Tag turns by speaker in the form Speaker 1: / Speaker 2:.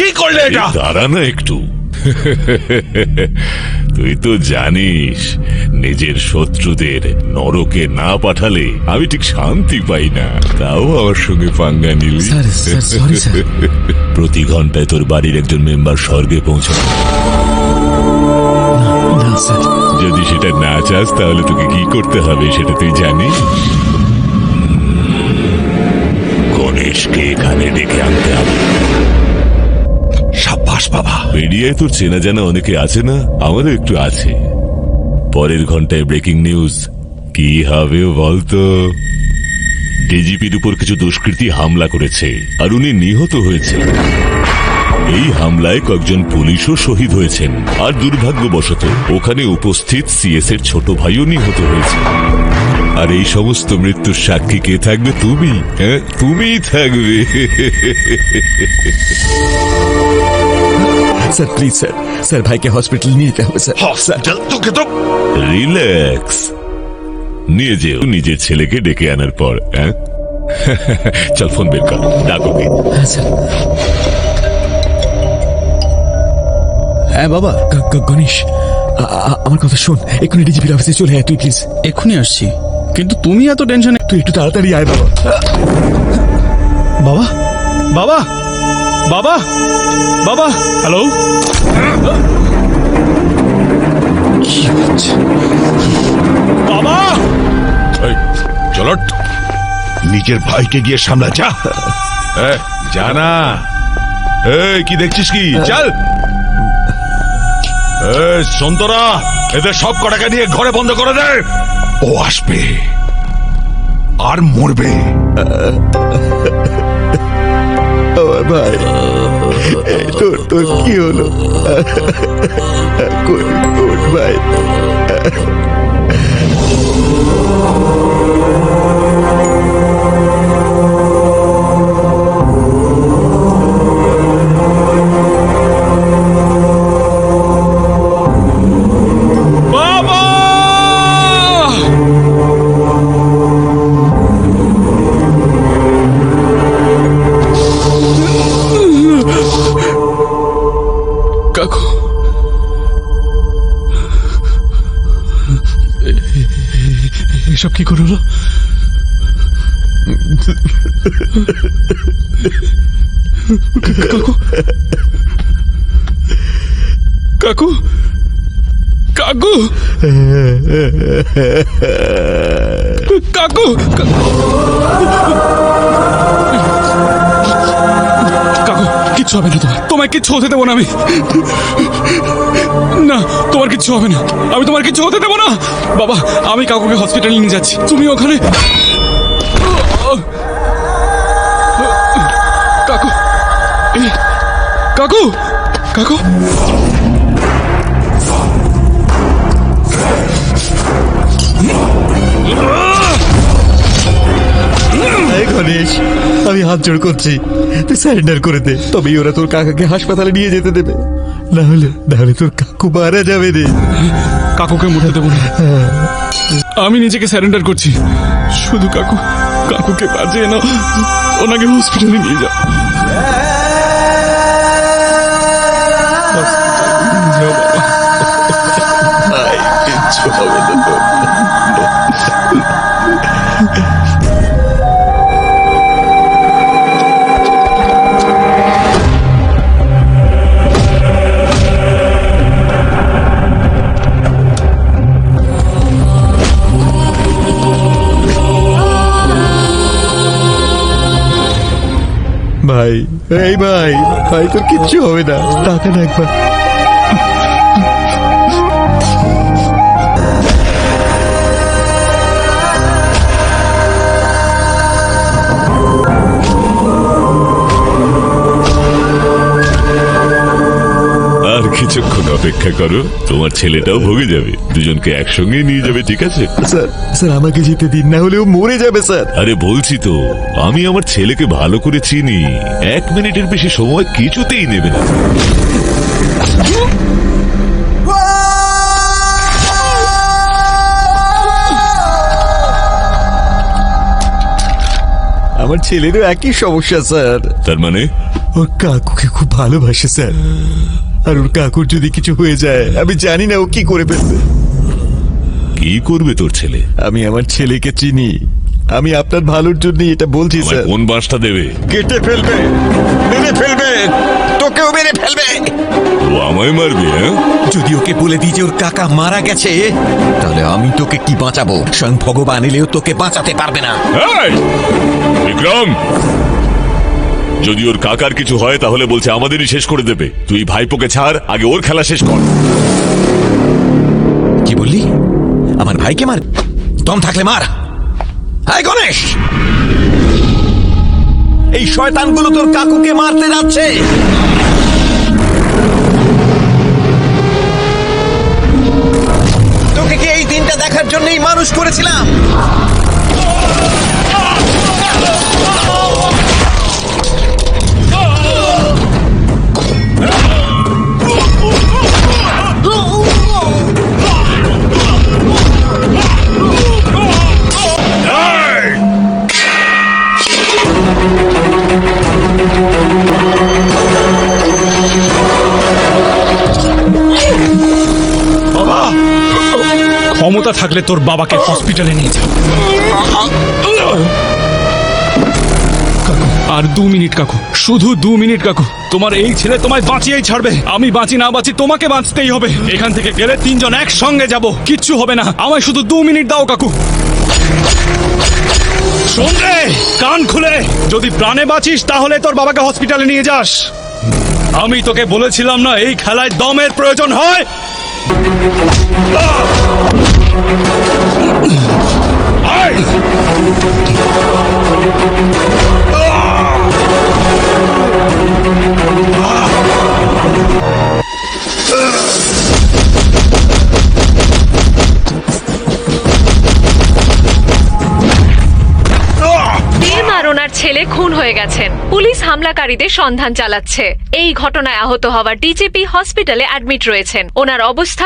Speaker 1: কি করলে এটা?
Speaker 2: দাঁড়া না একটু। তুই তো জানিস নিজের শত্রুদের নরকে না পাঠালে আমি ঠিক শান্তি পাই না। তাও আমার সঙ্গে পাঙ্গা নিলি। প্রতি ঘন্টায় তোর বাড়ির একজন মেম্বার স্বর্গে পৌঁছাবে। যদি সেটা না চাস তাহলে তোকে কি করতে হবে সেটা তুই জানিস। গণেশকে এখানে ডেকে আনতে হবে।
Speaker 1: সাব্বাস বাবা।
Speaker 2: মিডিয়ায় তোর চেনা জানা অনেকে আছে না? আমারও একটু আছে। পরের ঘন্টায় ব্রেকিং নিউজ। কি হবে বলতো? ডিজিপির উপর কিছু দুষ্কৃতী হামলা করেছে আর উনি নিহত হয়েছে। এই হামলায় কয়েকজন পুলিশও শহীদ হয়েছেন আর দুর্ভাগ্যবশত ওখানে উপস্থিত সিএস এর ছোট ভাইও নিহত হয়েছে। আর এই সমস্ত মৃত্যুর সাক্ষী কে থাকবে? তুমি। হ্যাঁ, তুমিই থাকবে।
Speaker 3: স্যার প্লিজ স্যার, স্যার ভাইকে হসপিটাল নিয়ে যেতে হবে স্যার।
Speaker 1: হসপিটাল? তোকে তো
Speaker 2: রিল্যাক্স। নিয়ে যেও নিজের ছেলেকে ডেকে আনার পর। হ্যাঁ, চল ফোন বের কর, ডাকোকে।
Speaker 3: হ্যাঁ বাবা। গণেশ, আমার কথা শোন, এক্ষুনি ডিজিপির অফিসে চলে আয় তুই প্লিজ।
Speaker 4: এক্ষুনি আসছি, কিন্তু তুমি এত টেনশনে।
Speaker 3: তুই একটু তাড়াতাড়ি আয় বাবা।
Speaker 4: বাবা, বাবা, বাবা, বাবা, হ্যালো। কি হচ্ছে বাবা?
Speaker 1: চলো, নিজের ভাইকে গিয়ে সামলা। যা জানা। কি দেখছিস কি? চল। সন্তরা, এদের সব কটাকে নিয়ে ঘরে বন্ধ করে দে। ও আসবে আর মরবে।
Speaker 3: ভাই, তোর কি হলো? ভাই,
Speaker 4: কাকু, এসব কি করে হলো? কাকু, কাকু, কাকু, কাকু, কিচ্ছু হবে না তোমার। তোমায় কিচ্ছু হতে দেবো না আমি। না, তোমার কিচ্ছু হবে না। আমি তোমার কিচ্ছু হতে দেবো না। বাবা, আমি কাকুকে হসপিটালে নিয়ে যাচ্ছি, তুমি ওখানে। কাকু, কাকু, কাকু,
Speaker 3: গণেশ, আমি হাত জোড় করছি, তুই স্যারেন্ডার করে দে, তবেই ওরা তোর কাকাকে হাসপাতালে নিয়ে যেতে দেবে। না হলে তোর কাকু মারা যাবে রে।
Speaker 4: কাকুকে মরতে দেবো না। আমি নিজেকে স্যারেন্ডার করছি। শুধু কাকুকে বাঁচিয়ে নাও, ওনাকে হসপিটালে নিয়ে যাও।
Speaker 3: কিচ্ছু হবে না তোর। ভাই, এই ভাই, তোর কিচ্ছু হবে না, টাকা না একবার।
Speaker 2: আর কিছুক্ষণ অপেক্ষা করো, তোমার ছেলেটাও ভোগে যাবে। দুজনকে একসঙ্গে নিয়ে যাবে, ঠিক আছে?
Speaker 3: স্যার আমাকে যেতে দিন, না হলে ও মরে যাবে স্যার।
Speaker 2: আরে বলছি তো, আমি আমার ছেলেকে ভালো করে চিনি। 1 মিনিটের বেশি সময় কিছুতেই নেবে না।
Speaker 3: আমার ছেলেরও একই সমস্যা স্যার।
Speaker 2: তার মানে
Speaker 3: ওর কাকুকে খুব ভালোবাসে স্যার। আর ওর কাকুর যদি কিছু হয়ে যায় আমি জানি না ও কি করে ফেলবে।
Speaker 2: কি করবে তোর ছেলে?
Speaker 3: আমি আমার ছেলেকে চিনি, আমি আপনার ভালোর জন্যই এটা বলছি
Speaker 2: আমায়
Speaker 3: স্যার।
Speaker 2: কোন বাঁশটা দেবে?
Speaker 3: কেটে ফেলবে, মেরে ফেলবে, তোকেও মেরে ফেলবে।
Speaker 2: ও আমায় মারবে? হ্যাঁ,
Speaker 3: যদি ওকে বলে দিই যে ওর কাকা মারা গেছে, তাহলে আমি তোকে কি বাঁচাবো? স্বয়ং ভগবান এলেও তোকে বাঁচাতে পারবে না।
Speaker 2: এই! বিক্রম, যদি ওর কাকার কিছু হয় তাহলে বলছে আমাদেরই শেষ করে দেবে। তুই ভাইপোকে ছাড়, আগে ওর খেলা শেষ কর।
Speaker 3: কি বললি? আমার ভাইকে মার? দম থাকলে মার। হাই গণেশ, এই শয়তানগুলো তোর কাকুকে মারতে যাচ্ছে। তোকে কি এই দিনটা দেখার জন্যই মানুষ করেছিলাম?
Speaker 4: ক্ষমতা থাকলে তোর বাবাকে হসপিটালে নিয়ে যা। কাকু, আর 2 মিনিট কাকু, শুধু 2 মিনিট কাকু। তোমার এই ছেলে তোমায় বাঁচিয়েই ছাড়বে। আমি বাঁচি না বাঁচি তোমাকে বাঁচতেই হবে। এখান থেকে গেলে 3 জন একসঙ্গে যাব, কিচ্ছু হবে না। আমায় শুধু 2 মিনিট দাও কাকু। শোন রে, কান খুলে, যদি প্রাণে বাঁচিস তাহলে তোর বাবাকে হসপিটালে নিয়ে যাস। আমি তোকে বলেছিলাম না এই খেলায় দমের প্রয়োজন হয়।
Speaker 5: ওনার ছেলে খুন হয়ে গেছেন। পুলিশ হামলাকারীদের সন্ধান চালাচ্ছে। এই ঘটনায় আহত হওয়া ডিজিপি হসপিটালে অ্যাডমিট রয়েছেন। ওনার অবস্থা